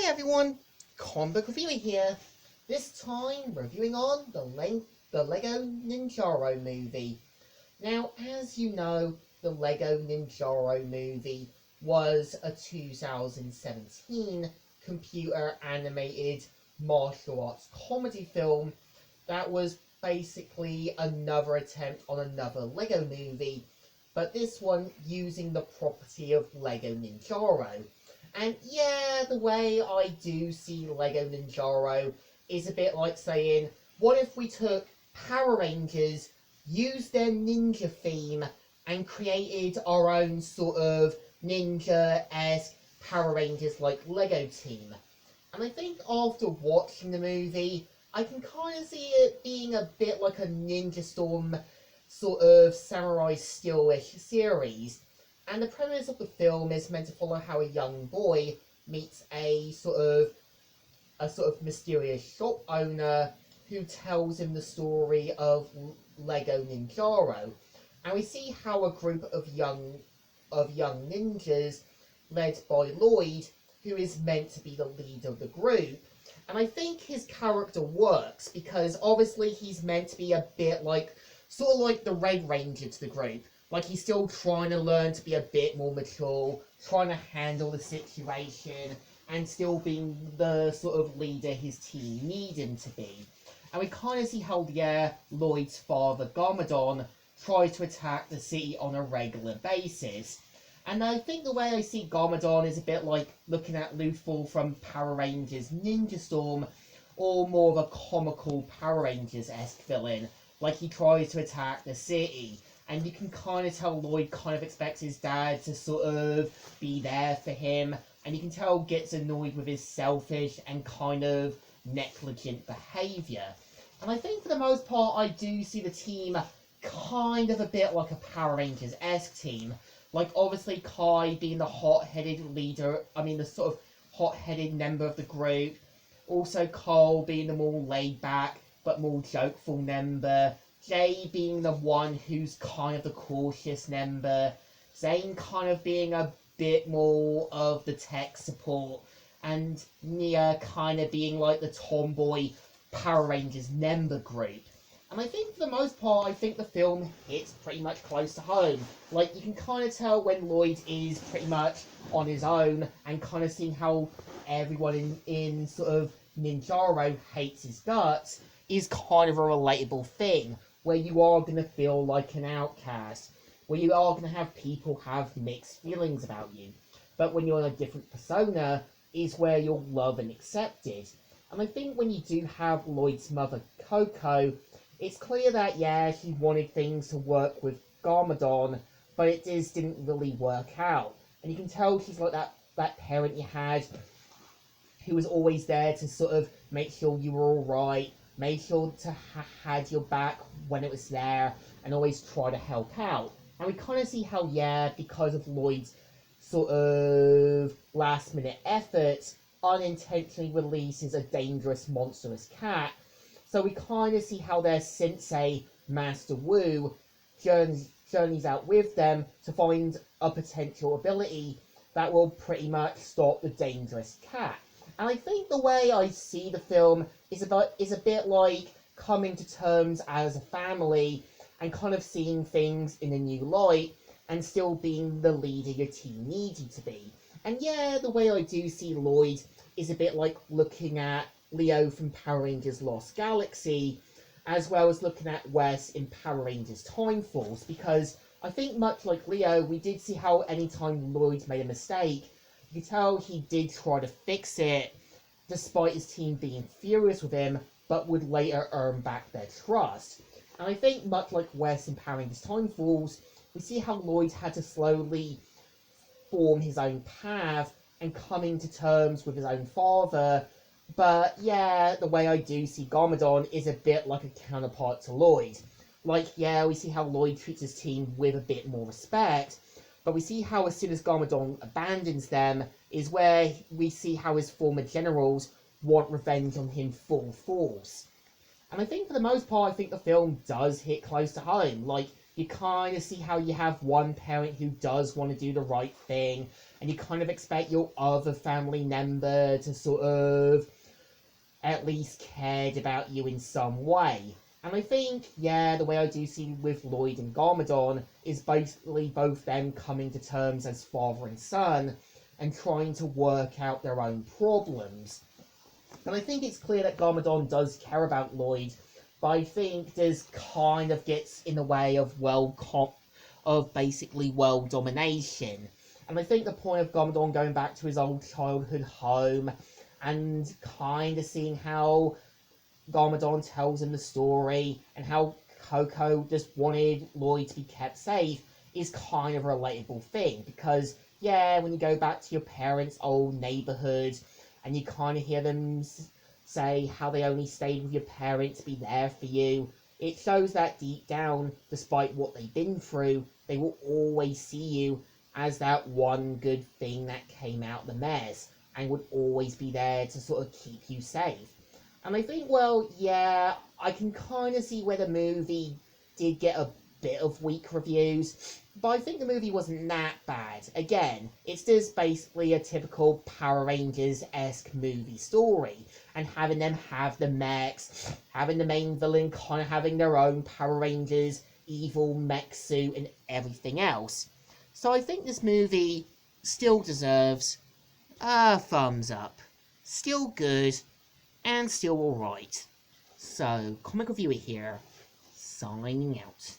everyone, Comic Book Reviewer here. This time reviewing on the Lego Ninjago Movie. Now, as you know, the Lego Ninjago Movie was a 2017 computer animated martial arts comedy film that was basically another attempt on another Lego movie, but this one using the property of Lego Ninjago. And yeah, the way I do see Lego Ninjago is a bit like saying, what if we took Power Rangers, used their ninja theme, and created our own sort of ninja-esque Power Rangers-like Lego team? And I think after watching the movie, I can kind of see it being a bit like a Ninja Storm sort of samurai steel-ish series. And the premise of the film is meant to follow how a young boy meets a sort of mysterious shop owner who tells him the story of Lego Ninjago. And we see how a group of young ninjas, led by Lloyd, who is meant to be the leader of the group. And I think his character works because obviously he's meant to be a bit like, sort of like the Red Ranger to the group. Like, he's still trying to learn to be a bit more mature, trying to handle the situation, and still being the sort of leader his team need him to be. And we kind of see how, Lloyd's father, Garmadon, tries to attack the city on a regular basis. And I think the way I see Garmadon is a bit like looking at Luthor from Power Rangers Ninja Storm, or more of a comical Power Rangers-esque villain. Like, he tries to attack the city. And you can kind of tell Lloyd kind of expects his dad to sort of be there for him. And you can tell gets annoyed with his selfish and kind of negligent behaviour. And I think for the most part, I do see the team kind of a bit like a Power Rangers-esque team. Like, obviously, Kai being the hot-headed leader, the sort of hot-headed member of the group. Also, Cole being the more laid-back, but more jokeful member. Jay being the one who's kind of the cautious member, Zane kind of being a bit more of the tech support, and Nia kind of being like the tomboy Power Rangers member group. And I think for the most part, I think the film hits pretty much close to home. Like, you can kind of tell when Lloyd is pretty much on his own, and kind of seeing how everyone in sort of Ninjago hates his guts is kind of a relatable thing, where you are going to feel like an outcast, where you are going to have people have mixed feelings about you. But when you're in a different persona, is where you're loved and accepted. And I think when you do have Lloyd's mother, Coco, it's clear that, yeah, she wanted things to work with Garmadon, but it just didn't really work out. And you can tell she's like that parent you had, who was always there to sort of make sure you were alright, made sure to had your back when it was there, and always try to help out. And we kind of see how, yeah, because of Lloyd's sort of last-minute efforts, unintentionally releases a dangerous, monstrous cat. So we kind of see how their sensei, Master Wu, journeys out with them to find a potential ability that will pretty much stop the dangerous cat. And I think the way I see the film is a bit like coming to terms as a family and kind of seeing things in a new light and still being the leader your team needs you to be. And yeah, the way I do see Lloyd is a bit like looking at Leo from Power Rangers Lost Galaxy, as well as looking at Wes in Power Rangers Time Force, because I think much like Leo, we did see how anytime Lloyd made a mistake, you could tell he did try to fix it, despite his team being furious with him, but would later earn back their trust. And I think much like Wes in Power Rangers Time Force, we see how Lloyd had to slowly form his own path and coming to terms with his own father. But yeah, the way I do see Garmadon is a bit like a counterpart to Lloyd. Like, yeah, we see how Lloyd treats his team with a bit more respect, but we see how as soon as Garmadon abandons them is where we see how his former generals want revenge on him full force. And I think for the most part, I think the film does hit close to home. Like, You kind of see how you have one parent who does want to do the right thing, and you kind of expect your other family member to sort of at least cared about you in some way. And I think, yeah, the way I do see with Lloyd and Garmadon is basically both them coming to terms as father and son and trying to work out their own problems. And I think it's clear that Garmadon does care about Lloyd, but I think this kind of gets in the way of basically world domination. And I think the point of Garmadon going back to his old childhood home and kind of seeing how Garmadon tells him the story and how Coco just wanted Lloyd to be kept safe is kind of a relatable thing, because yeah, when you go back to your parents' old neighborhood and you kind of hear them say how they only stayed with your parents to be there for you, it shows that deep down, despite what they've been through, they will always see you as that one good thing that came out of the mess and would always be there to sort of keep you safe. And I think, well, yeah, I can kind of see where the movie did get a bit of weak reviews, but I think the movie wasn't that bad. Again, it's just basically a typical Power Rangers-esque movie story, and having them have the mechs, having the main villain kind of having their own Power Rangers evil mech suit and everything else. So I think this movie still deserves a thumbs up. Still good, and still alright. So, Comic Reviewer here, signing out.